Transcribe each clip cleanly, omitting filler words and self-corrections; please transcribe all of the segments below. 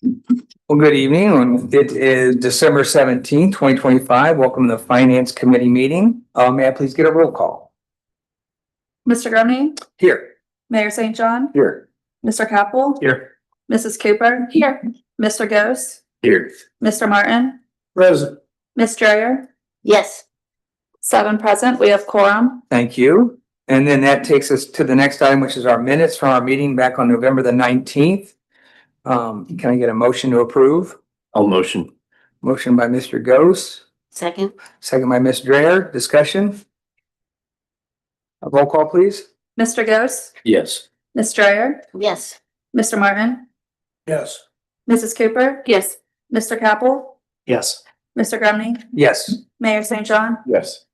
Well, good evening. It is December 17th, 2025. Welcome to the Finance Committee meeting. May I please get a roll call? Mr. Grumney, Here. Mayor St. John, Here. Mr. Capel, Here. Mrs. Cooper, here, Mr. Gose, Here. Mr. Martin, Present. Ms. Dreyer, Yes. 7 present. We have quorum. Thank you. And then that takes us to the next item, which is our minutes from our meeting back on November the 19th. Can I get a motion to approve? I'll motion. Motion by Mr. Gose, Second. second by Ms. Dreyer. Discussion? A roll call, please. Mr. Gose, Yes. Ms. Dreyer, Yes. Mr. Martin, Yes. Mrs. Cooper, Yes. Mr. Capel, Yes. Mr. Grumney, Yes. Mayor St. John, Yes.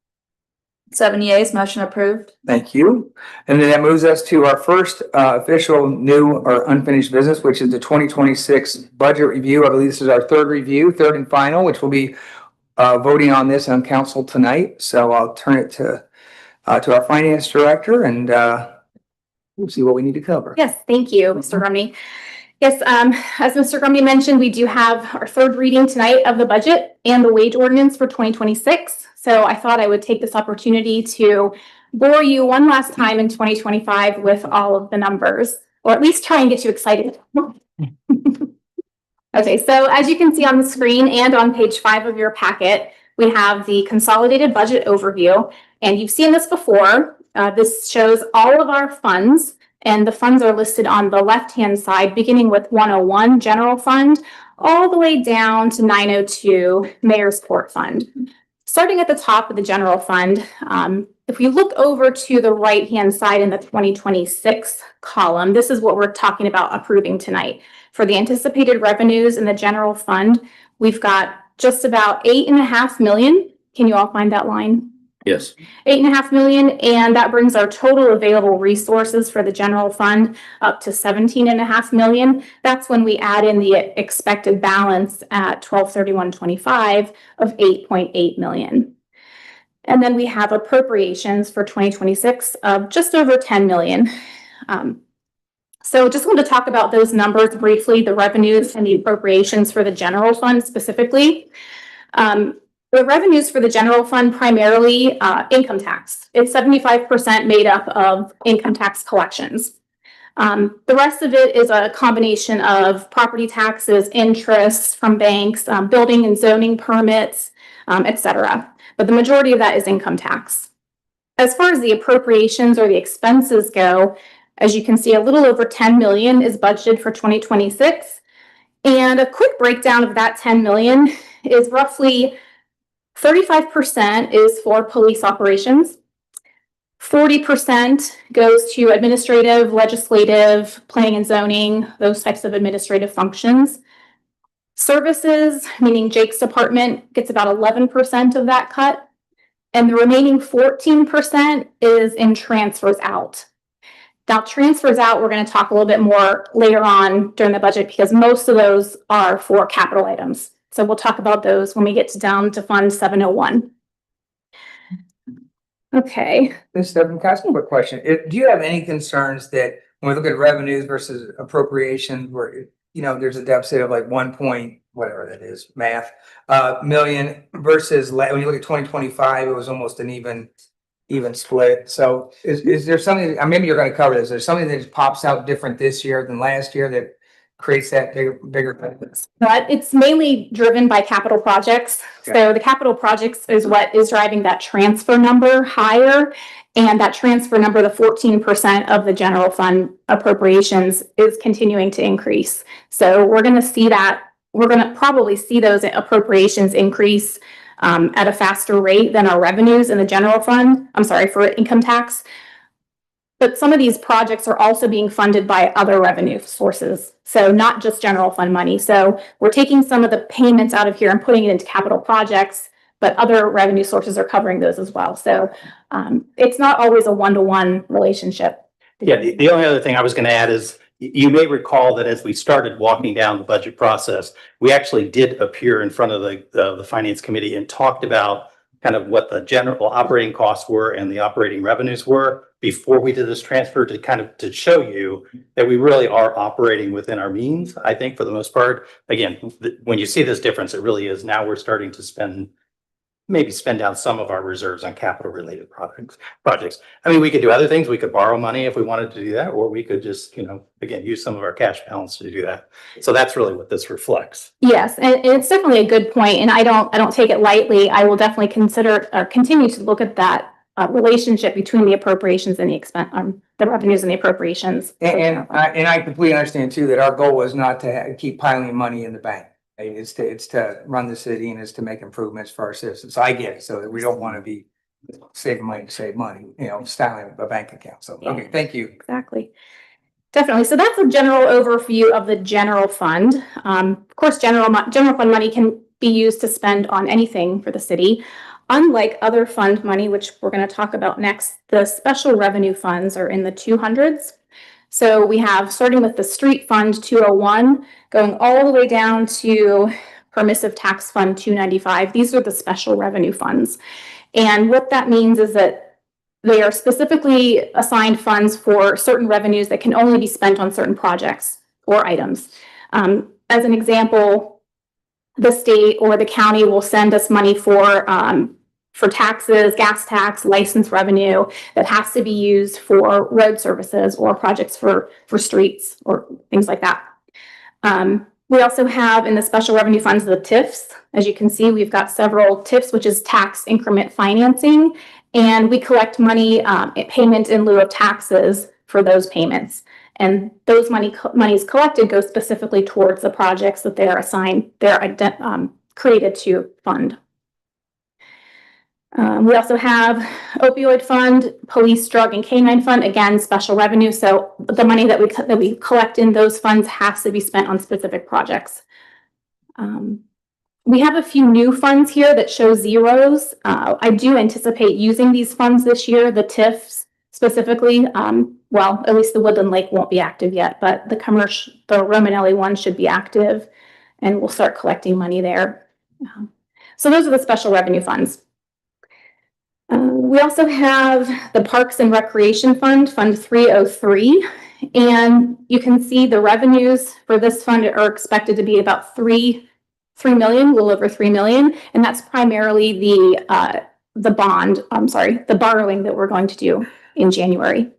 7 yeas, motion approved. Thank you. And then that moves us to our first official new or unfinished business, which is the 2026 budget review. I believe this is our third and final, which we'll be voting on this on council tonight. So I'll turn it to our finance director and we'll see what we need to cover. Yes, thank you, Mr. Grumney. Yes, as Mr. Grumney mentioned, we do have our third reading tonight of the budget and the wage ordinance for 2026. So I thought I would take this opportunity to bore you one last time in 2025 with all of the numbers, or at least try and get you excited. Okay, so as you can see on the screen and on page 5 of your packet, we have the consolidated budget overview, and you've seen this before. This shows all of our funds, and the funds are listed on the left-hand side, beginning with 101 General Fund, all the way down to 902 Mayor's Court Fund. Starting at the top of the General Fund, if we look over to the right-hand side in the 2026 column, this is what we're talking about approving tonight. For the anticipated revenues in the General Fund, we've got just about 8.5 million. Can you all find that line? Yes. 8.5 million, and that brings our total available resources for the general fund up to 17.5 million. That's when we add in the expected balance at 12/31/25 of 8.8 million. And then we have appropriations for 2026 of just over 10 million. So just want to talk about those numbers briefly, the revenues and the appropriations for the general fund specifically. The revenues for the general fund primarily income tax. It's 75% made up of income tax collections. The rest of it is a combination of property taxes, interest from banks, building and zoning permits, etc. But the majority of that is income tax. As far as the appropriations or the expenses go, as you can see, a little over 10 million is budgeted for 2026. And a quick breakdown of that 10 million is roughly 35% is for police operations. 40% goes to administrative, legislative, planning and zoning, those types of administrative functions. Services, meaning Jake's department, gets about 11% of that cut. And the remaining 14% is in transfers out. Now, transfers out, we're going to talk a little bit more later on during the budget because most of those are for capital items. So we'll talk about those when we get down to Fund 701. Okay. Ms. Stephanie, can I ask a quick question? Do you have any concerns that when we look at revenues versus appropriations where, there's a deficit of like 1 point, whatever that is, math, million versus when you look at 2025, it was almost an even split. So is there something, maybe you're going to cover this, is there something that just pops out different this year than last year that creates that bigger benefits? But it's mainly driven by capital projects. Okay. So the capital projects is what is driving that transfer number higher. And that transfer number, the 14% of the general fund appropriations, is continuing to increase. So we're going to see that. We're going to probably see those appropriations increase at a faster rate than our revenues in the general fund. I'm sorry, for income tax. But some of these projects are also being funded by other revenue sources. So not just general fund money. So we're taking some of the payments out of here and putting it into capital projects, but other revenue sources are covering those as well. So it's not always a one-to-one relationship. Yeah, the only other thing I was going to add is you may recall that as we started walking down the budget process, we actually did appear in front of the finance committee and talked about kind of what the general operating costs were and the operating revenues were. before we did this transfer to kind of to show you that we really are operating within our means, I think, for the most part. Again, when you see this difference, it really is now we're starting to maybe spend down some of our reserves on capital related projects. I mean, we could do other things. We could borrow money if we wanted to do that, or we could just, again, use some of our cash balance to do that. So that's really what this reflects. Yes, and it's definitely a good point, and I don't take it lightly. I will definitely consider or continue to look at that relationship between the appropriations and the the revenues and the appropriations. And I completely understand too, that our goal was not to keep piling money in the bank. Right? It's to run the city and it's to make improvements for our citizens. So I get it. So that we don't want to be saving money to save money, styling a bank account. So, okay, thank you. Exactly. Definitely. So that's a general overview of the general fund. Of course, general fund money can be used to spend on anything for the city. Unlike other fund money, which we're going to talk about next, the special revenue funds are in the 200s. So we have, starting with the street fund 201, going all the way down to permissive tax fund 295. These are the special revenue funds. And what that means is that they are specifically assigned funds for certain revenues that can only be spent on certain projects or items. As an example, the state or the county will send us money for taxes, gas tax, license revenue that has to be used for road services or projects for streets or things like that. We also have in the special revenue funds the TIFs. As you can see, we've got several TIFs, which is tax increment financing, and we collect money, payment in lieu of taxes for those payments. And those monies collected go specifically towards the projects that they're assigned, created to fund. We also have opioid fund, police, drug, and canine fund. Again, special revenue. So the money that we collect in those funds has to be spent on specific projects. We have a few new funds here that show zeros. I do anticipate using these funds this year, the TIFs specifically. Well, at least the Woodland Lake won't be active yet, but the Romanelli one should be active, and we'll start collecting money there. So those are the special revenue funds. We also have the Parks and Recreation Fund, Fund 303, and you can see the revenues for this fund are expected to be about $3 million, a little over $3 million, and that's primarily the borrowing that we're going to do in January.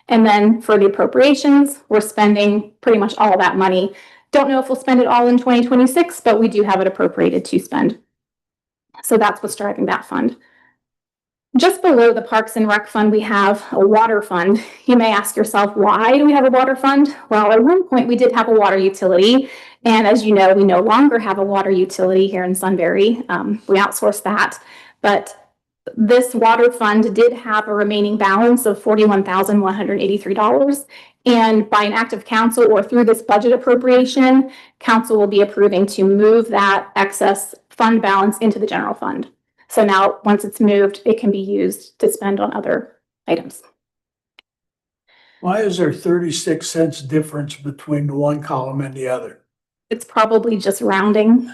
And then for the appropriations, we're spending pretty much all of that money. Don't know if we'll spend it all in 2026, but we do have it appropriated to spend. So that's what's driving that fund. Just below the Parks and Rec Fund, we have a water fund. You may ask yourself, why do we have a water fund? Well, at one point we did have a water utility. And as you know, we no longer have a water utility here in Sunbury. We outsourced that. But this water fund did have a remaining balance of $41,183. And by an act of council or through this budget appropriation, council will be approving to move that excess fund balance into the general fund. So now, once it's moved, it can be used to spend on other items. Why is there 36 cents difference between the one column and the other? It's probably just rounding.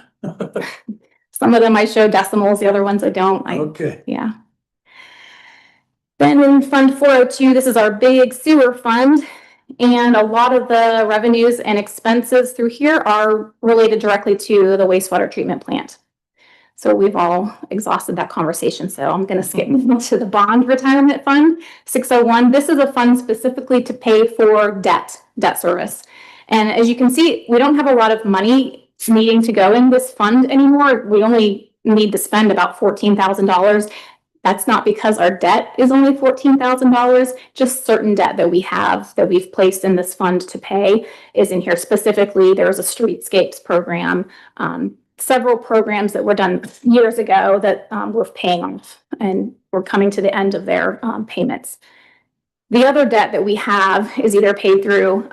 Some of them I show decimals, the other ones I don't. Okay. Yeah. Then in Fund 402, this is our big sewer fund. And a lot of the revenues and expenses through here are related directly to the wastewater treatment plant. So we've all exhausted that conversation. So I'm going to skip to the bond retirement fund 601. This is a fund specifically to pay for debt service. And as you can see, we don't have a lot of money needing to go in this fund anymore. We only need to spend about $14,000. That's not because our debt is only $14,000, just certain debt that we have that we've placed in this fund to pay is in here. Specifically, there's a streetscapes program, several programs that were done years ago that we're paying off and we're coming to the end of their payments. The other debt that we have is either paid through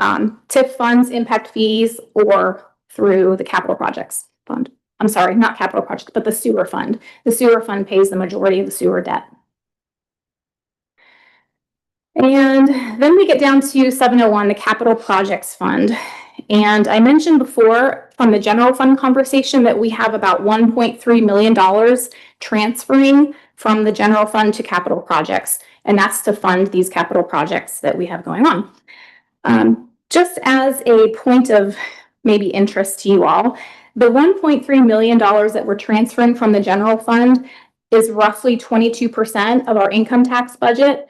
TIF funds, impact fees, or through the capital projects fund. I'm sorry, not capital projects, but the sewer fund. The sewer fund pays the majority of the sewer debt. And then we get down to 701, the capital projects fund. And I mentioned before from the general fund conversation that we have about $1.3 million transferring from the general fund to capital projects. And that's to fund these capital projects that we have going on. Just as a point of maybe interest to you all, the $1.3 million that we're transferring from the general fund is roughly 22% of our income tax budget.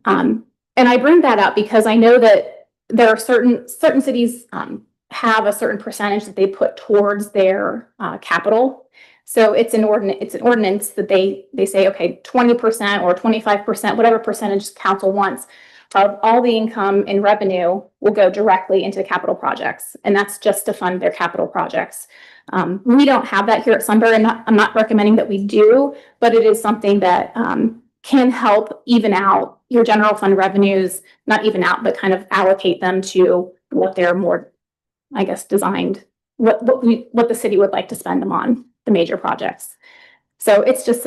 And I bring that up because I know that there are certain cities have a certain percentage that they put towards their capital. So it's an ordinance that they say, okay, 20% or 25%, whatever percentage council wants of all the income and revenue will go directly into capital projects. And that's just to fund their capital projects. We don't have that here at Sunbury. I'm not recommending that we do, but it is something that can help even out your general fund revenues, not even out, but kind of allocate them to what they're more, I guess, designed, what the city would like to spend them on, the major projects. So it's just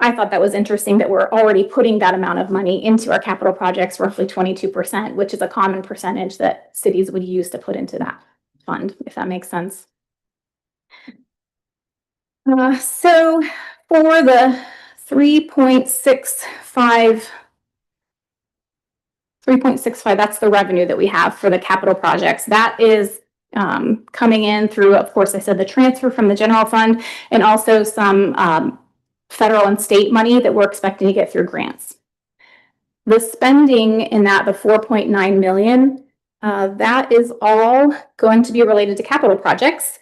I thought that was interesting that we're already putting that amount of money into our capital projects, roughly 22%, which is a common percentage that cities would use to put into that fund, if that makes sense. So for the 3.65, that's the revenue that we have for the capital projects. That is coming in through, of course, I said the transfer from the general fund and also some federal and state money that we're expecting to get through grants. The spending in that, the 4.9 million, that is all going to be related to capital projects.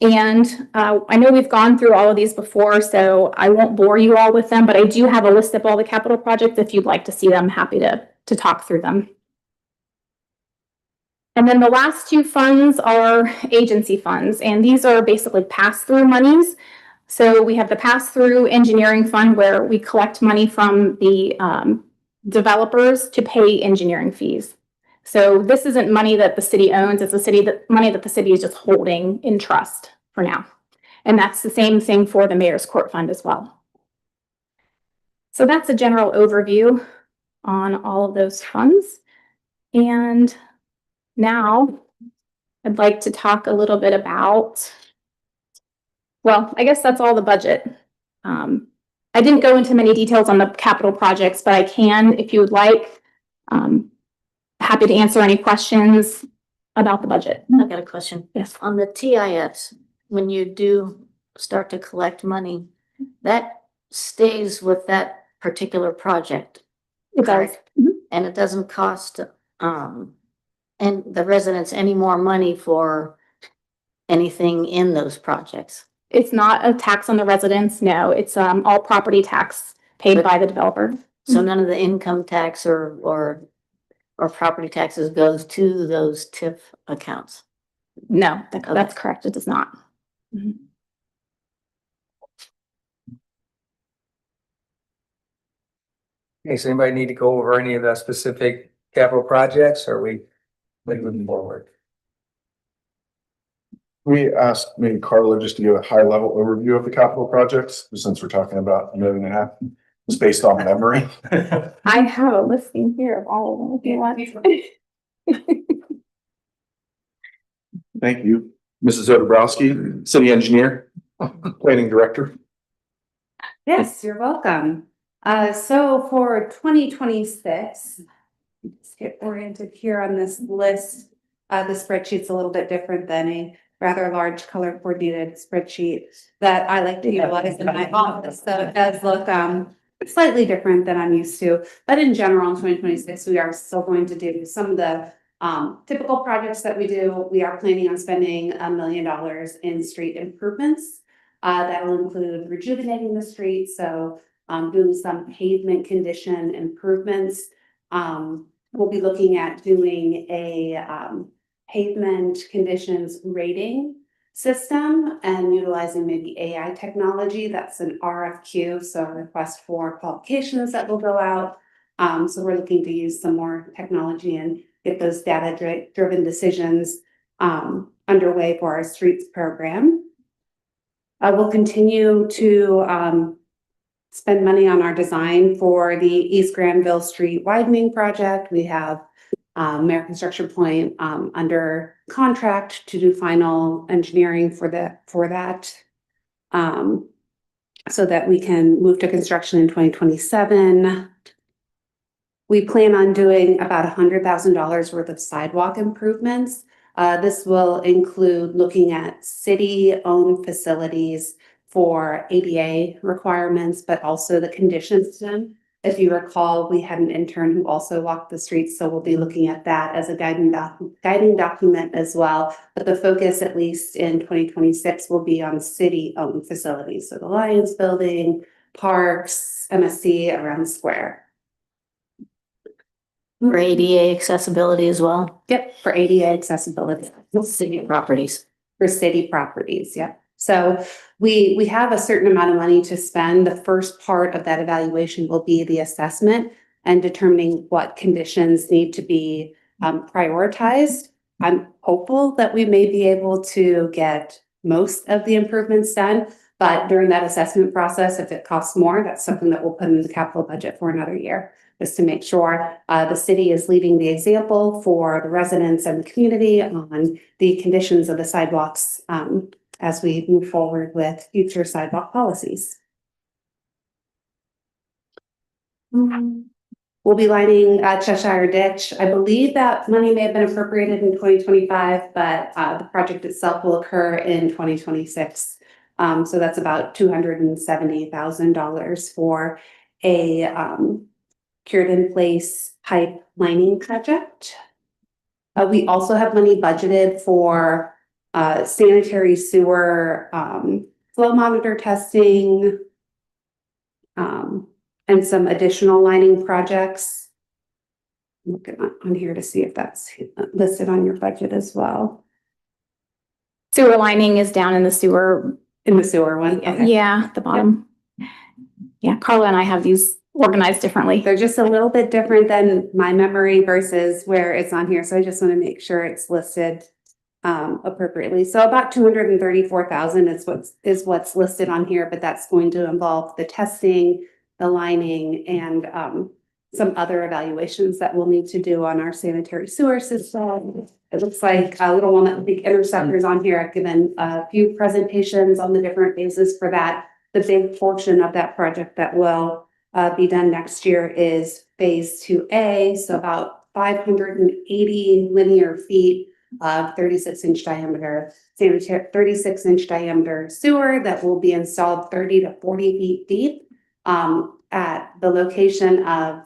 And I know we've gone through all of these before, so I won't bore you all with them, but I do have a list of all the capital projects. If you'd like to see them, happy to talk through them. And then the last two funds are agency funds, and these are basically pass-through monies. So we have the pass-through engineering fund where we collect money from the developers to pay engineering fees. So this isn't money that the city owns, it's money that the city is just holding in trust for now. And that's the same thing for the Mayor's Court Fund as well. So that's a general overview on all of those funds. And now I'd like to talk a little bit about, well, I guess that's all the budget. I didn't go into many details on the capital projects, but I can, if you would like. Happy to answer any questions about the budget. I've got a question. Yes. On the TIFs, when you do start to collect money, that stays with that particular project. It does. And it doesn't cost and the residents any more money for anything in those projects. It's not a tax on the residents. No, it's all property tax paid by the developer. So none of the income tax or property taxes goes to those TIF accounts. No, that's correct. It does not. Okay, so anybody need to go over any of the specific capital projects, or are we moving forward? We asked maybe Carla just to give a high level overview of the capital projects, since we're talking about $1.5 million. It's based on memory. I have a listing here of all of them if you want. Thank you. Mrs. Odebrowski, City Engineer, Planning Director. Yes, you're welcome. So for 2026, let's get oriented here on this list. The spreadsheet's a little bit different than a rather large color coordinated spreadsheet that I like to utilize in my office. So it does look slightly different than I'm used to. But in general, in 2026, we are still going to do some of the typical projects that we do. We are planning on spending $1 million in street improvements. That will include rejuvenating the street. So doing some pavement condition improvements. We'll be looking at doing a pavement conditions rating system and utilizing maybe AI technology. That's an RFQ, so a request for qualifications that will go out. So we're looking to use some more technology and get those data-driven decisions underway for our streets program. We'll continue to spend money on our design for the East Granville Street widening project. We have American Structure Point, under contract to do final engineering for that. So that we can move to construction in 2027. We plan on doing about $100,000 worth of sidewalk improvements. This will include looking at city-owned facilities for ADA requirements, but also the conditions to them. If you recall, we had an intern who also walked the streets, so we'll be looking at that as a guiding document as well. But the focus, at least in 2026, will be on city-owned facilities. So the Lions Building, parks, MSC around the square. For ADA accessibility as well, Yep, for ADA accessibility. city properties. For city properties, yep. So we have a certain amount of money to spend. The first part of that evaluation will be the assessment and determining what conditions need to be prioritized. I'm hopeful that we may be able to get most of the improvements done, but during that assessment process, if it costs more, that's something that we'll put in the capital budget for another year, just to make sure the city is leading the example for the residents and the community on the conditions of the sidewalks as we move forward with future sidewalk policies. We'll be lining Cheshire Ditch. I believe that money may have been appropriated in 2025, but the project itself will occur in 2026. So that's about $270,000 for a cured in place pipe lining project. We also have money budgeted for sanitary sewer flow monitor testing and some additional lining projects. I'm looking on here to see if that's listed on your budget as well. Sewer lining is down in the sewer. In the sewer one? Okay. Yeah, the bottom. Yeah, Carla and I have these organized differently. They're just a little bit different than my memory versus where it's on here. So I just want to make sure it's listed appropriately. So about 234,000 is what's listed on here, but that's going to involve the testing, the lining, and some other evaluations that we'll need to do on our sanitary sewer system. It looks like Little Walnut Big Interceptors on here. I've given a few presentations on the different phases for that. The big portion of that project that will be done next year is phase 2A, so about 580 linear feet of 36-inch diameter sanitary 36-inch diameter sewer that will be installed 30 to 40 feet deep at the location of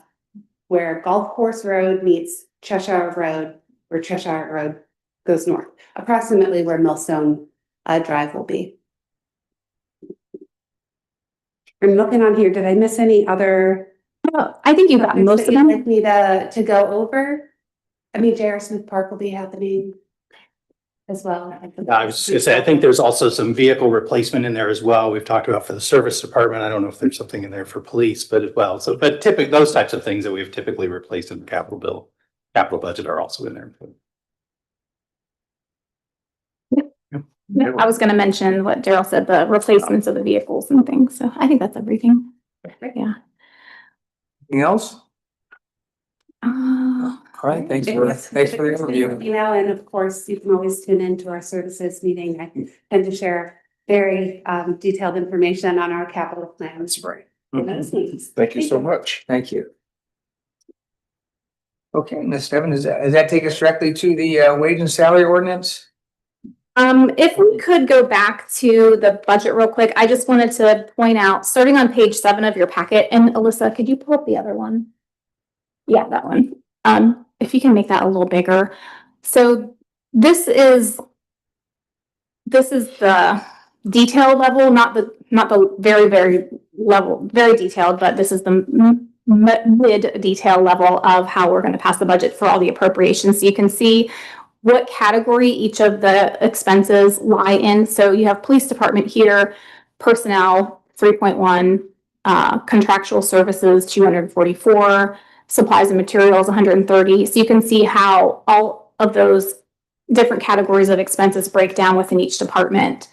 where Golf Course Road meets Cheshire Road, where Cheshire Road goes north, approximately where Millstone Drive will be. I'm looking on here. Did I miss any other? Oh, I think you got topics most that of you'd them. like me to go over? I mean, J.R. Smith Park will be happening as well. I was just gonna say, I think there's also some vehicle replacement in there as well. We've talked about for the service department. I don't know if there's something in there for police, but as well. So, but typically those types of things that we've typically replaced in the capital budget are also in there. Yeah, I was gonna mention what Daryl said, the replacements of the vehicles and things. So I think that's everything. Yeah. Anything else? Uh, All right, thanks for the overview. You know, and of course, you can always tune into our services meeting. I tend to share very detailed information on our capital plans. Right. for those things. Thank you so much. Thank you. Okay, Ms. Steven, does that take us directly to the wage and salary ordinance? If we could go back to the budget real quick, I just wanted to point out, starting on page 7 of your packet, and Alyssa, could you pull up the other one? Yeah, that one. If you can make that a little bigger. So this is the detail level, not the very level, very detailed, but this is the mid detail level of how we're going to pass the budget for all the appropriations. So you can see what category each of the expenses lie in. So you have police department here, personnel 3.1, contractual services 244, supplies and materials 130. So you can see how all of those different categories of expenses break down within each department.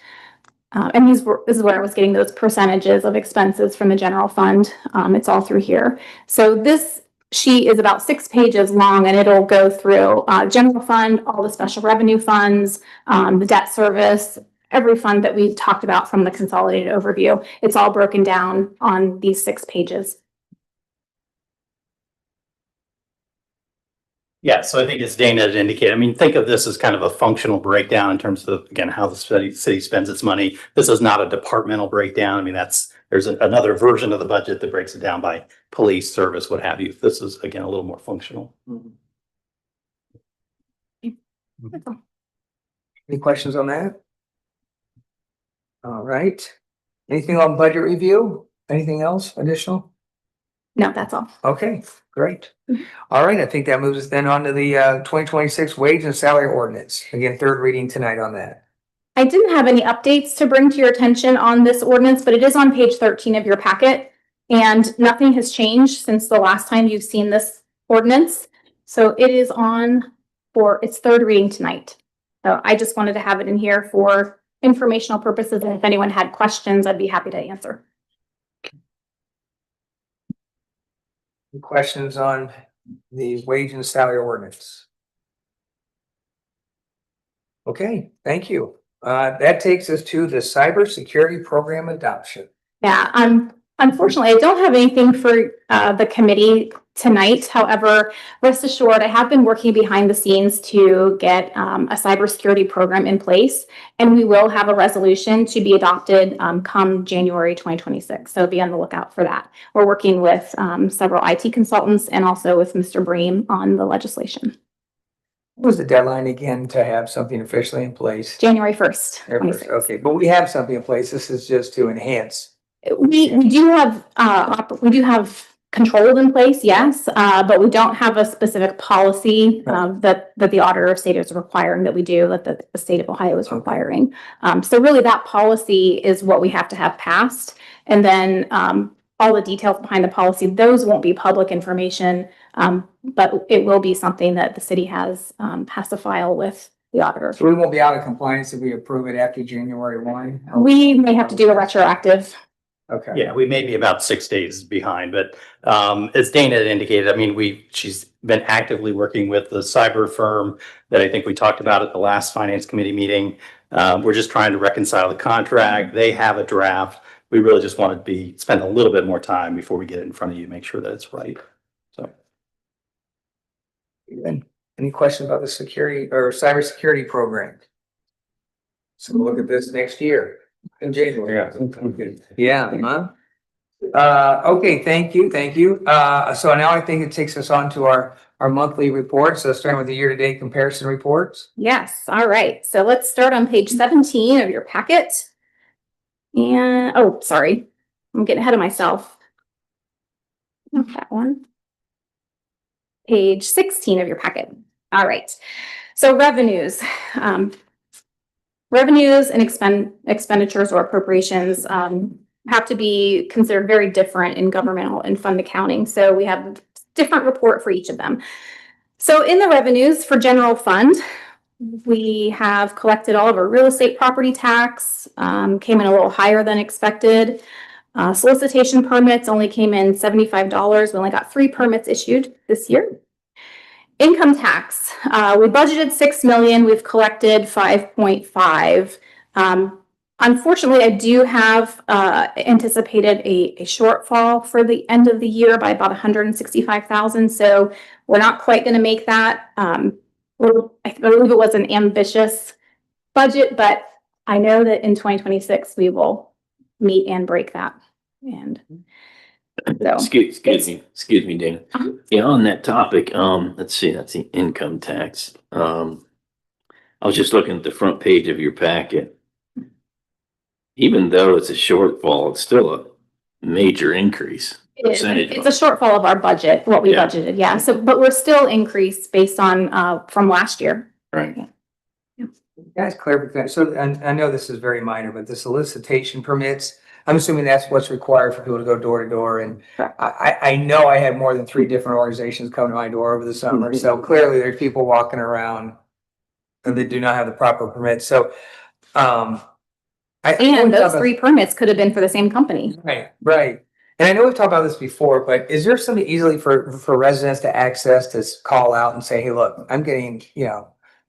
And this is where I was getting those percentages of expenses from the general fund. It's all through here. So this sheet is about 6 pages long, and it'll go through general fund, all the special revenue funds, the debt service, every fund that we talked about from the consolidated overview. It's all broken down on these 6 pages. Yeah, so I think as Dana had indicated, I mean, think of this as kind of a functional breakdown in terms of, again, how the city spends its money. This is not a departmental breakdown. I mean, there's another version of the budget that breaks it down by police, service, what have you. This is, again, a little more functional. That's all. Any questions on that? All right. Anything on budget review? Anything else additional? No, that's all. Okay, great. All right, I think that moves us then on to the 2026 wage and salary ordinance. Again, third reading tonight on that. I didn't have any updates to bring to your attention on this ordinance, but it is on page 13 of your packet. And nothing has changed since the last time you've seen this ordinance. So it is on for its third reading tonight. So I just wanted to have it in here for informational purposes. And if anyone had questions, I'd be happy to answer. Any questions on the wage and salary ordinance? Okay, thank you. That takes us to the cybersecurity program adoption. Yeah, unfortunately, I don't have anything for the committee tonight. However, rest assured, I have been working behind the scenes to get a cybersecurity program in place, and we will have a resolution to be adopted come January 2026. So be on the lookout for that. We're working with several IT consultants and also with Mr. Bream on the legislation. What was the deadline again to have something officially in place? January 1st. 26. Okay, but we have something in place. This is just to enhance. We do have controls in place, yes, but we don't have a specific policy that the auditor of state is requiring that we do, that the state of Ohio is requiring. So really that policy is what we have to have passed. And then all the details behind the policy, those won't be public information, but it will be something that the city has to file with the auditor. So we won't be out of compliance if we approve it after January 1? We may have to do a retroactive. Okay. Yeah, we may be about 6 days behind, but as Dana had indicated, I mean, she's been actively working with the cyber firm that I think we talked about at the last finance committee meeting. We're just trying to reconcile the contract. They have a draft. We really just want to spend a little bit more time before we get it in front of you, make sure that it's right. So. Any questions about the security or cybersecurity program? So we'll look at this next year in January. Yeah. Okay, thank you. So now I think it takes us on to our monthly reports. So starting with the year-to-date comparison reports. Yes, all right. So let's start on page 17 of your packet. And, oh, sorry, I'm getting ahead of myself. Not that one. Page 16 of your packet. All right. So revenues. Revenues and expenditures or appropriations have to be considered very different in governmental and fund accounting. So we have a different report for each of them. So in the revenues for general fund, we have collected all of our real estate property tax, came in a little higher than expected. Solicitation permits only came in $75. We only got 3 permits issued this year. Income tax, we budgeted $6 million. We've collected 5.5. Unfortunately, I do have anticipated a shortfall for the end of the year by about $165,000. So we're not quite going to make that. I believe it was an ambitious budget, but I know that in 2026 we will meet and break that. And so, excuse me, Dana. Yeah, on that topic, let's see, that's the income tax. I was just looking at the front page of your packet. Even though it's a shortfall, it's still a major increase. it's a shortfall of our budget, what we budgeted. Yeah. So, but we're still increased based on from last year. Right. Guys, clarification. So I know this is very minor, but the solicitation permits, I'm assuming that's what's required for people to go door to door. And I know I had more than 3 different organizations come to my door over the summer. So clearly there's people walking around and they do not have the proper permits. So, and those 3 permits could have been for the same company. Right. And I know we've talked about this before, but is there something easily for residents to access to call out and say, hey, look, I'm getting,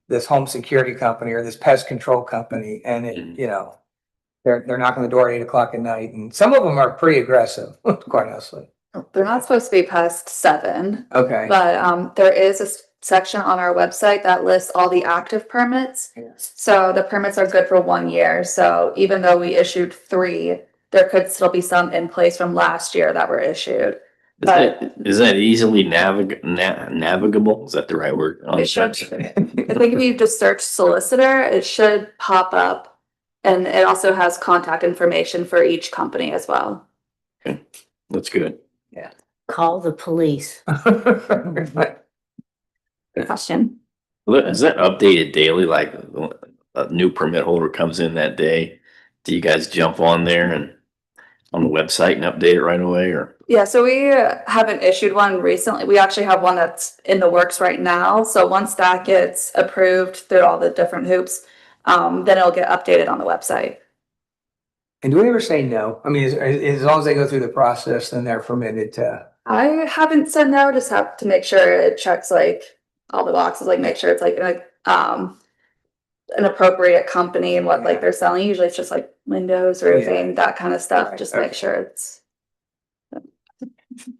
this home security company or this pest control company and they're knocking the door at 8 o'clock at night and some of them are pretty aggressive, quite honestly. They're not supposed to be past 7, Okay. but there is a section on our website that lists all the active permits. So the permits are good for 1 year. So even though we issued 3, there could still be some in place from last year that were issued. Is that easily navigable? Is that the right word? On the It should. website? I think if you just search solicitor, it should pop up. And it also has contact information for each company as well. Okay, that's good. Call the police. Good question. Look, is that updated daily? Like a new permit holder comes in that day, do you guys jump on there and on the website and update it right away, or? Yeah, so we haven't issued one recently. We actually have one that's in the works right now. So once that gets approved through all the different hoops, then it'll get updated on the website. And do we ever say no? I mean, as long as they go through the process, then they're permitted to. I haven't said no, just have to make sure it checks like all the boxes, like make sure it's like an appropriate company and what like they're selling. Usually it's just like windows, roofing, that kind of stuff. Just make sure it's.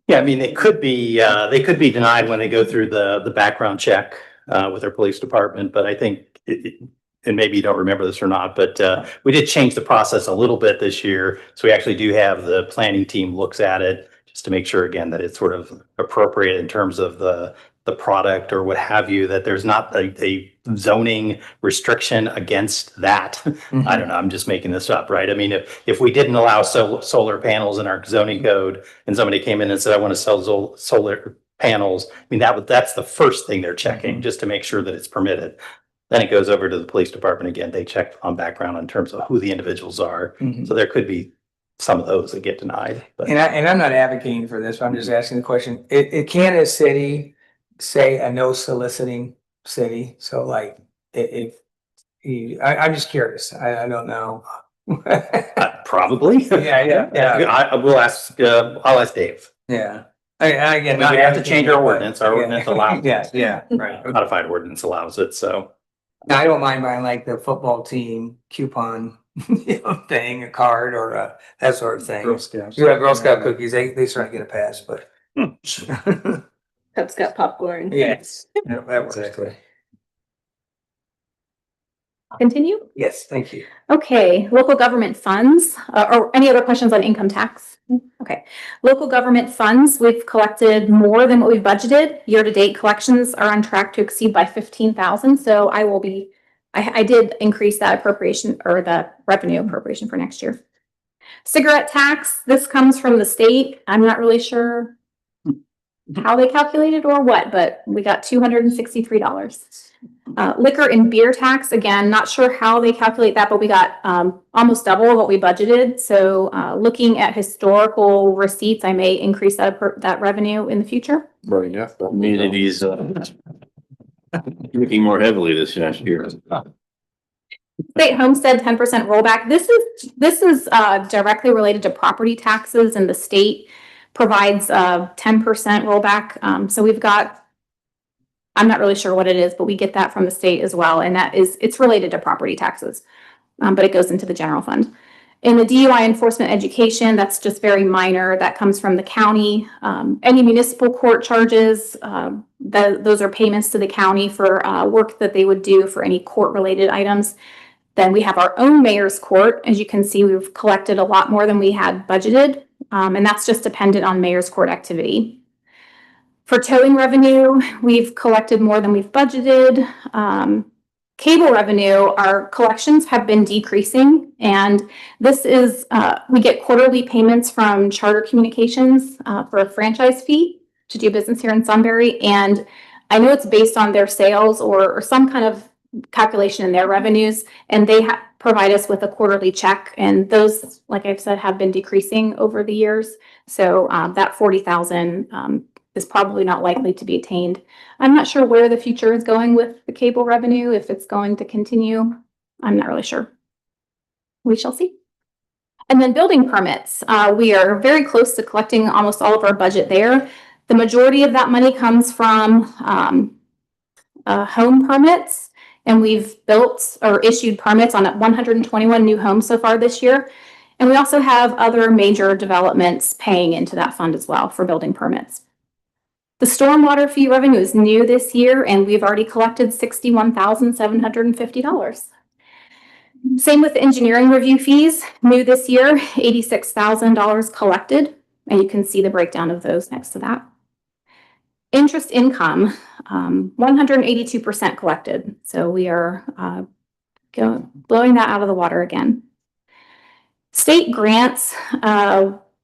Yeah, I mean, they could be denied when they go through the background check with their police department, but I think and maybe you don't remember this or not, but we did change the process a little bit this year. So we actually do have the planning team looks at it just to make sure again that it's sort of appropriate in terms of the product or what have you, that there's not a zoning restriction against that. I don't know, I'm just making this up, right? I mean, if we didn't allow solar panels in our zoning code and somebody came in and said, I want to sell solar panels, I mean, that's the first thing they're checking just to make sure that it's permitted. Then it goes over to the police department again. They check on background in terms of who the individuals are. So there could be some of those that get denied. But. And I'm not advocating for this, but I'm just asking the question. It can a city say a no soliciting city? So like I'm just curious. I don't know. Probably. Yeah. I'll ask Dave. Yeah. Again, We have to change our ordinance. Our ordinance allows. Yeah, right. Modified ordinance allows it, so. Now, I don't mind buying like the football team coupon, thing, a card or that sort of thing. Girl Scouts. You have Girl Scout cookies, they certainly get a pass, but. Cub Scout popcorn. Yes. That works. Exactly. Continue? Yes, thank you. Okay, local government funds, or any other questions on income tax? Okay, local government funds, we've collected more than what we've budgeted. Year-to-date collections are on track to exceed by 15,000. So I did increase that appropriation or the revenue appropriation for next year. Cigarette tax, this comes from the state. I'm not really sure how they calculated or what, but we got $263. Liquor and beer tax, again, not sure how they calculate that, but we got almost double what we budgeted. So looking at historical receipts, I may increase that revenue in the future. Right, yeah. Communities looking more heavily this last year. State homestead 10% rollback. This is directly related to property taxes, and the state provides 10% rollback. So we've got, I'm not really sure what it is, but we get that from the state as well. And it's related to property taxes, but it goes into the general fund. In the DUI enforcement education, that's just very minor. That comes from the county. Any municipal court charges, those are payments to the county for work that they would do for any court-related items. Then we have our own mayor's court. As you can see, we've collected a lot more than we had budgeted, and that's just dependent on mayor's court activity. For towing revenue, we've collected more than we've budgeted. Cable revenue, our collections have been decreasing, and this is, we get quarterly payments from Charter Communications for a franchise fee to do business here in Sunbury. And I know it's based on their sales or some kind of calculation in their revenues, and they provide us with a quarterly check. And those, like I've said, have been decreasing over the years. So that 40,000 is probably not likely to be attained. I'm not sure where the future is going with the cable revenue, if it's going to continue. I'm not really sure. We shall see. And then building permits, we are very close to collecting almost all of our budget there. The majority of that money comes from home permits, and we've built or issued permits on 121 new homes so far this year. And we also have other major developments paying into that fund as well for building permits. The stormwater fee revenue is new this year, and we've already collected $61,750. Same with engineering review fees, new this year, $86,000 collected, and you can see the breakdown of those next to that. Interest income, 182% collected, so we are blowing that out of the water again. State grants,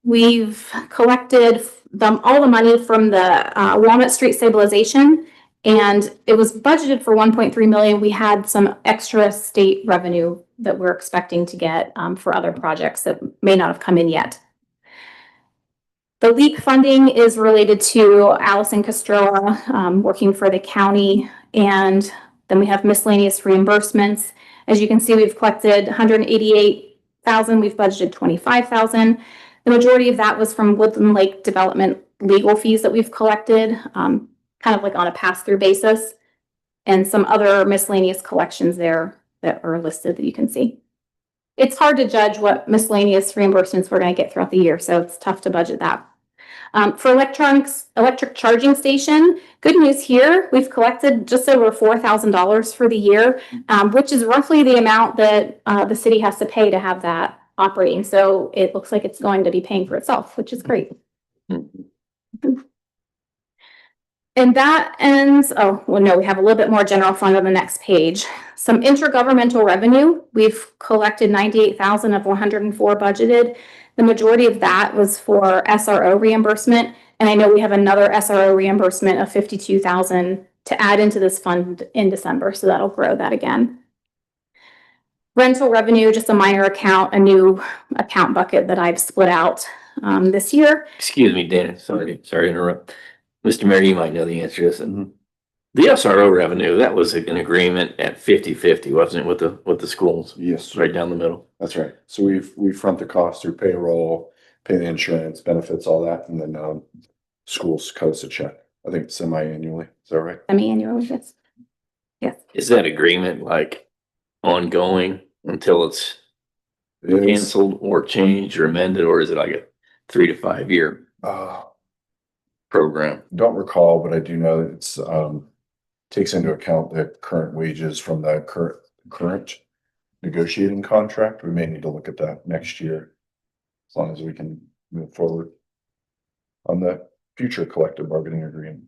we've collected all the money from the Walnut Street stabilization, and it was budgeted for 1.3 million. We had some extra state revenue that we're expecting to get for other projects that may not have come in yet. The LEAP funding is related to Allison Castrilla working for the county, and then we have miscellaneous reimbursements. As you can see, we've collected 188,000. We've budgeted 25,000. The majority of that was from Woodland Lake development legal fees that we've collected, kind of like on a pass-through basis, and some other miscellaneous collections there that are listed that you can see. It's hard to judge what miscellaneous reimbursements we're going to get throughout the year, so it's tough to budget that. For electric charging station, good news here, we've collected just over $4,000 for the year, which is roughly the amount that the city has to pay to have that operating. So it looks like it's going to be paying for itself, which is great. And that ends, oh, well, no, we have a little bit more general fund on the next page. Some intergovernmental revenue. We've collected 98,000 of 104 budgeted. The majority of that was for SRO reimbursement. And I know we have another SRO reimbursement of 52,000 to add into this fund in December. So that'll grow that again. Rental revenue, just a minor account, a new account bucket that I've split out this year. Excuse me, Dan, sorry to interrupt. Mr. Mayor, you might know the answer to this. The SRO revenue, that was an agreement at 50-50, wasn't it, with the schools? Yes, Right down the middle. that's right. So we front the cost through payroll, pay the insurance, benefits, all that, and then schools cut us a check. I think semi-annually. Is that right? Semi-annually, yes. Yes. Is that agreement like ongoing until it's It is, canceled or changed or amended, or is it like a 3 to 5 year program? don't recall, but I do know that it's takes into account the current wages from the current negotiating contract. We may need to look at that next year, as long as we can move forward on the future collective bargaining agreement.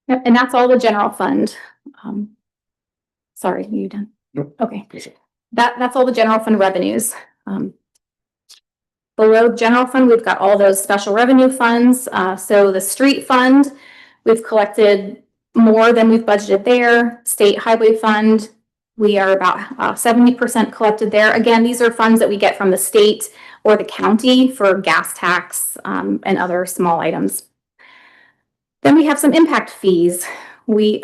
Yep, and that's all the general fund. Sorry, are you done? Nope. Okay, that's all the general fund revenues. Below general fund, we've got all those special revenue funds. So the street fund, we've collected more than we've budgeted there. State highway fund, we are about 70% collected there. Again, these are funds that we get from the state or the county for gas tax and other small items. Then we have some impact fees. We've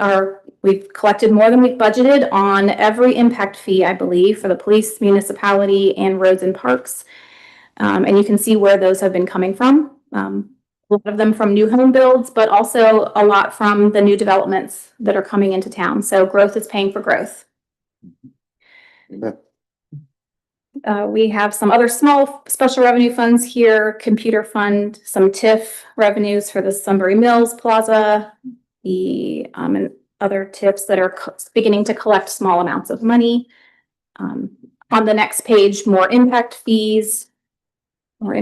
collected more than we've budgeted on every impact fee, I believe, for the police, municipality, and roads and parks. And you can see where those have been coming from. A lot of them from new home builds, but also a lot from the new developments that are coming into town. So growth is paying for growth. We have some other small special revenue funds here, computer fund, some TIF revenues for the Sunbury Mills Plaza, and other TIFs that are beginning to collect small amounts of money. On the next page, more impact fees. Then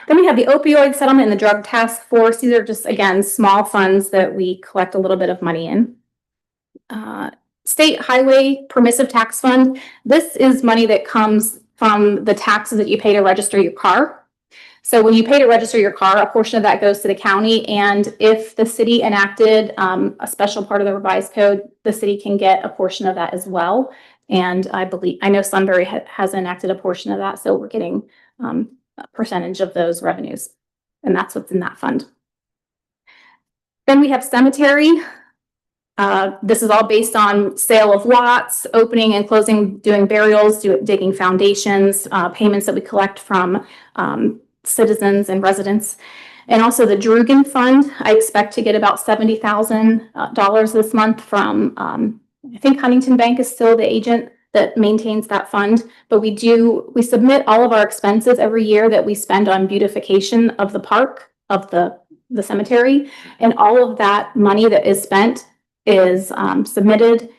we have the opioid settlement and the drug task force. These are just, again, small funds that we collect a little bit of money in. State highway permissive tax fund. This is money that comes from the taxes that you pay to register your car. So when you pay to register your car, a portion of that goes to the county. And if the city enacted a special part of the revised code, the city can get a portion of that as well. And I know Sunbury has enacted a portion of that. So we're getting a percentage of those revenues. And that's what's in that fund. Then we have cemetery. This is all based on sale of lots, opening and closing, doing burials, digging foundations, payments that we collect from citizens and residents. And also the Drugan Fund, I expect to get about $70,000 this month from, I think Huntington Bank is still the agent that maintains that fund. But we submit all of our expenses every year that we spend on beautification of the park, of the cemetery. And all of that money that is spent is submitted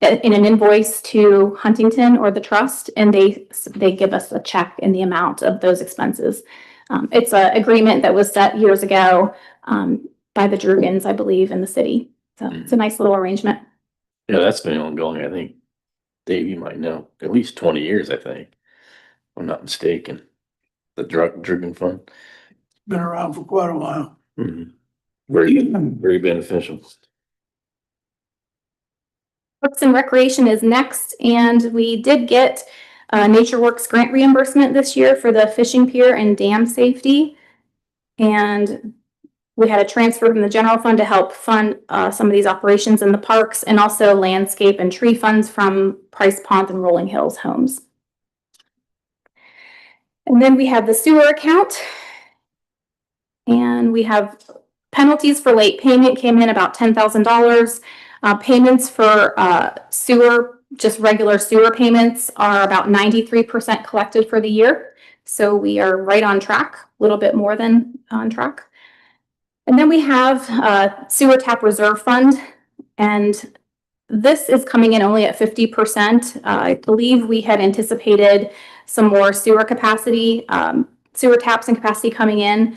in an invoice to Huntington or the trust, and they give us a check in the amount of those expenses. It's an agreement that was set years ago by the Drugans, I believe, in the city. So it's a nice little arrangement. Yeah, that's been ongoing, I think. Dave, you might know, at least 20 years, I think. If I'm not mistaken. The Drugan Fund. Been around for quite a while. Very, very beneficial. Parks and Recreation is next, and we did get NatureWorks grant reimbursement this year for the fishing pier and dam safety. And we had a transfer from the general fund to help fund some of these operations in the parks, and also landscape and tree funds from Price Pond and Rolling Hills Homes. And then we have the sewer account, and we have penalties for late payment came in about $10,000. Payments for sewer, just regular sewer payments, are about 93% collected for the year. So we are right on track, a little bit more than on track. And then we have sewer tap reserve fund, and this is coming in only at 50%. I believe we had anticipated some more sewer capacity, sewer taps and capacity coming in,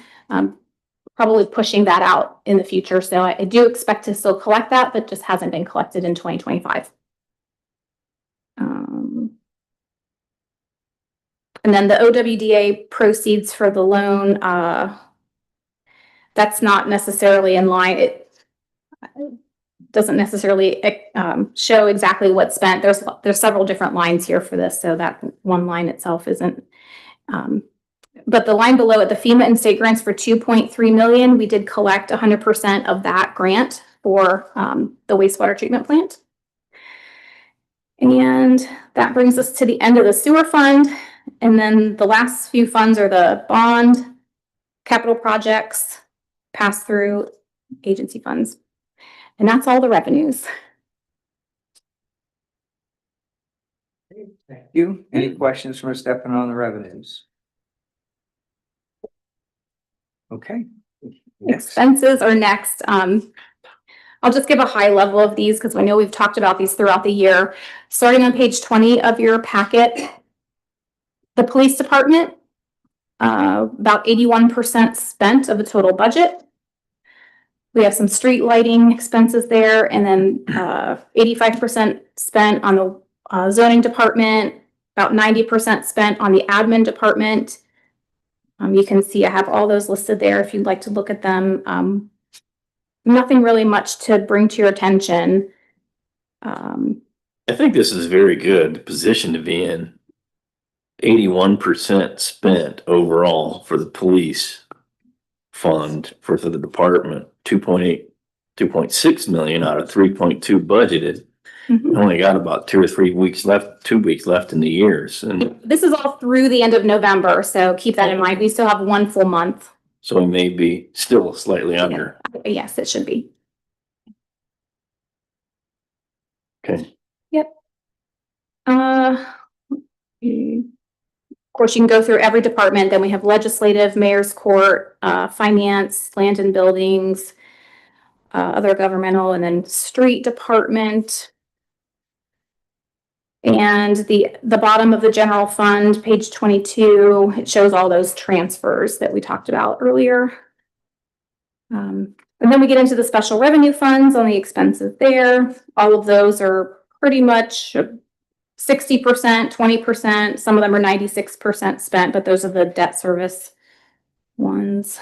probably pushing that out in the future. So I do expect to still collect that, but just hasn't been collected in 2025. And then the OWDA proceeds for the loan, that's not necessarily in line. It doesn't necessarily show exactly what's spent. There's several different lines here for this, so that one line itself isn't. But the line below it, the FEMA and state grants for $2.3 million, we did collect 100% of that grant for the wastewater treatment plant. And that brings us to the end of the sewer fund. And then the last few funds are the bond, capital projects, pass-through agency funds. And that's all the revenues. Thank you. Any questions from Stefan on the revenues? Okay. Next. Expenses are next. I'll just give a high level of these because I know we've talked about these throughout the year. Starting on page 20 of your packet, the police department, about 81% spent of the total budget. We have some street lighting expenses there, and then 85% spent on the zoning department, about 90% spent on the admin department. You can see I have all those listed there if you'd like to look at them. Nothing really much to bring to your attention. I think this is a very good position to be in. 81% spent overall for the police fund for the department, 2.6 million out of 3.2 budgeted. Mhm. Only got about 2 or 3 weeks left, 2 weeks left in the years. And This is all through the end of November, so keep that in mind. We still have 1 full month. so we may be still slightly under. Yes, it should be. Okay. Of course, you can go through every department. Then we have legislative, mayor's court, finance, land and buildings, other governmental, and then street department. And the bottom of the general fund, page 22, it shows all those transfers that we talked about earlier. And then we get into the special revenue funds on the expenses there. All of those are pretty much 60%, 20%. Some of them are 96% spent, but those are the debt service ones.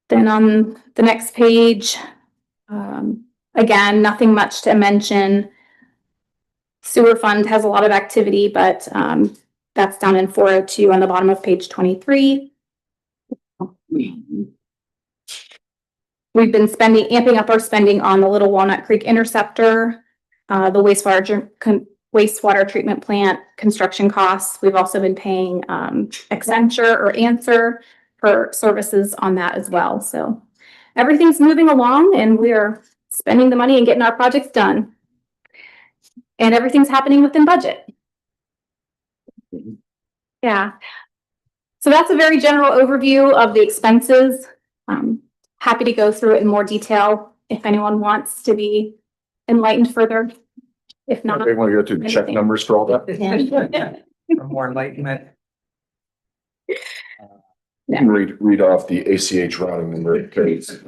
Then on the next page, again, nothing much to mention. Sewer fund has a lot of activity, but that's down in 402 on the bottom of page 23. we've been amping up our spending on the Little Walnut Creek Interceptor, the wastewater treatment plant construction costs. We've also been paying Accenture or Answer for services on that as well. So everything's moving along and we are spending the money and getting our projects done. And everything's happening within budget. Yeah. So that's a very general overview of the expenses. Happy to go through it in more detail if anyone wants to be enlightened further. If not, They want to go through the check anything. numbers for all that? For more enlightenment. You can read off the ACH routing number, codes,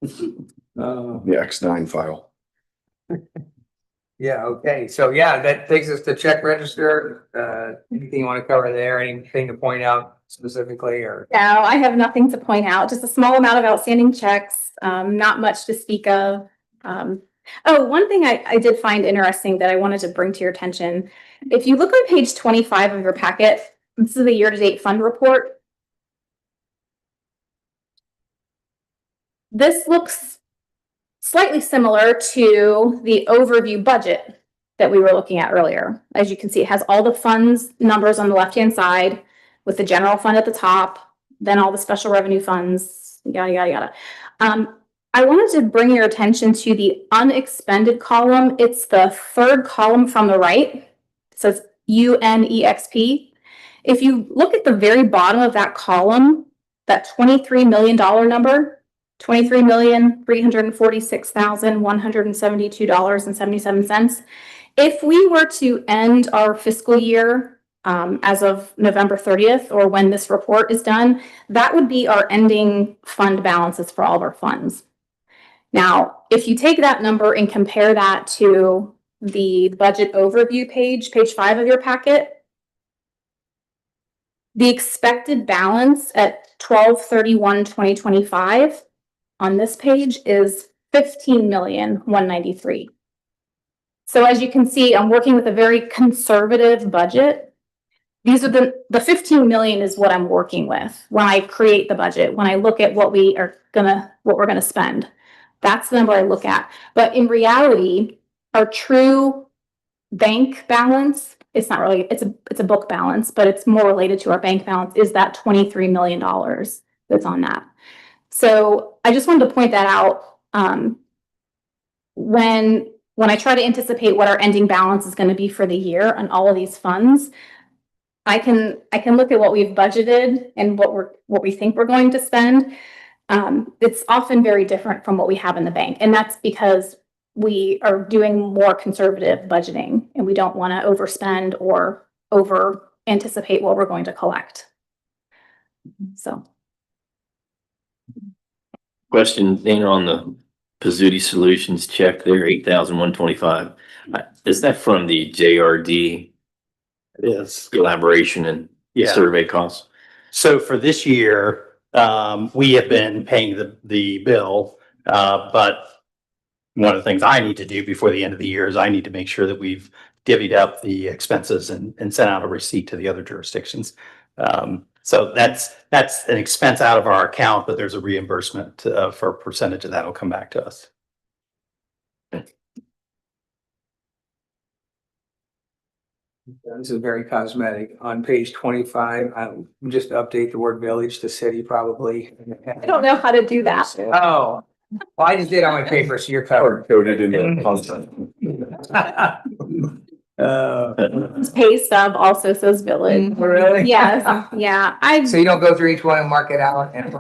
the X9 file. Yeah, okay, so yeah, that takes us to check register. Anything you want to cover there? Anything to point out specifically or? No, I have nothing to point out, just a small amount of outstanding checks, not much to speak of. Oh, one thing I did find interesting that I wanted to bring to your attention. If you look on page 25 of your packet, this is the year-to-date fund report. This looks slightly similar to the overview budget that we were looking at earlier. As you can see, it has all the funds numbers on the left-hand side with the general fund at the top, then all the special revenue funds, yada, yada, yada. I wanted to bring your attention to the unexpended column. It's the third column from the right. It says UNEXP. If you look at the very bottom of that column, that $23 million number, $23,346,172.77. If we were to end our fiscal year as of November 30th, or when this report is done, that would be our ending fund balances for all of our funds. Now, if you take that number and compare that to the budget overview page 5 of your packet, the expected balance at 12/31/2025 on this page is $15,193,000. So as you can see, I'm working with a very conservative budget. These are the 15 million is what I'm working with when I create the budget, when I look at what we're gonna spend. That's the number I look at. But in reality, our true bank balance, it's not really, it's a book balance, but it's more related to our bank balance, is that $23 million that's on that. So I just wanted to point that out. When I try to anticipate what our ending balance is going to be for the year on all of these funds, I can look at what we've budgeted and what we think we're going to spend. It's often very different from what we have in the bank, and that's because we are doing more conservative budgeting and we don't want to overspend or over anticipate what we're going to collect. So. Question, Dana, on the Pizzuti Solutions check there, 8,125. Is that from the JRD It is. collaboration and Yeah. survey costs? So for this year, we have been paying the bill, but one of the things I need to do before the end of the year is I need to make sure that we've divvied up the expenses and sent out a receipt to the other jurisdictions. So that's an expense out of our account, but there's a reimbursement for a percentage of that will come back to us. This is very cosmetic. On page 25, just update the word village to city probably. I don't know how to do that. Oh, well, I just did on my paper, so you're covered. Coded in the content. This pay stub also says village. Really? Yes, yeah. So you don't go through each one and mark it out and.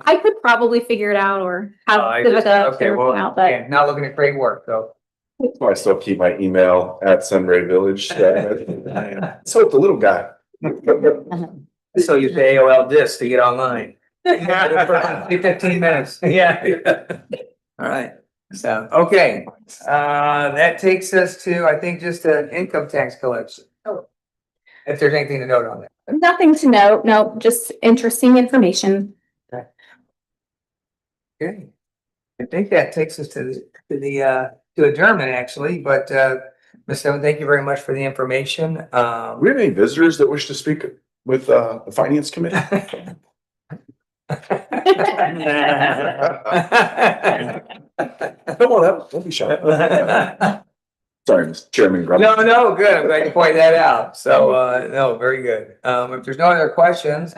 I could probably figure it out or have Civica Okay, figure well, it out, but yeah, not looking at great work, though. So I still keep my email at Sunray Village. So it's the little guy. So you say AOL disk to get online. 15 minutes. Yeah. All right. So, okay, that takes us to, I think, just an income tax collection. Oh. If there's anything to note on that. nothing to note. No, just interesting information. Okay. I think that takes us to adjournment actually, but Ms. Stone, thank you very much for the information. Do we have any visitors that wish to speak with the finance committee? Come on up, don't be shy. Sorry, Mr. Chairman. No, good. I'm glad you pointed that out. So, no, very good. If there's no other questions,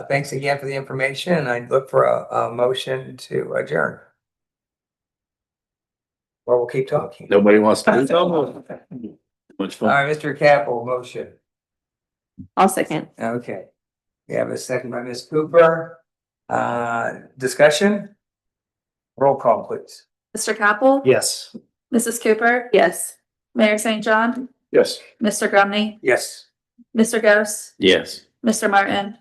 thanks again for the information, and I look for a motion to adjourn. Or we'll keep talking. Nobody wants to do so. Much All fun. right, Mr. Capel, motion. I'll second. Okay. We have a second by Ms. Cooper. Discussion? Roll call, please. Mr. Capel? Yes. Mrs. Cooper? Yes. Mayor St. John? Yes. Mr. Grumney? Yes. Mr. Ghost? Yes. Mr. Martin?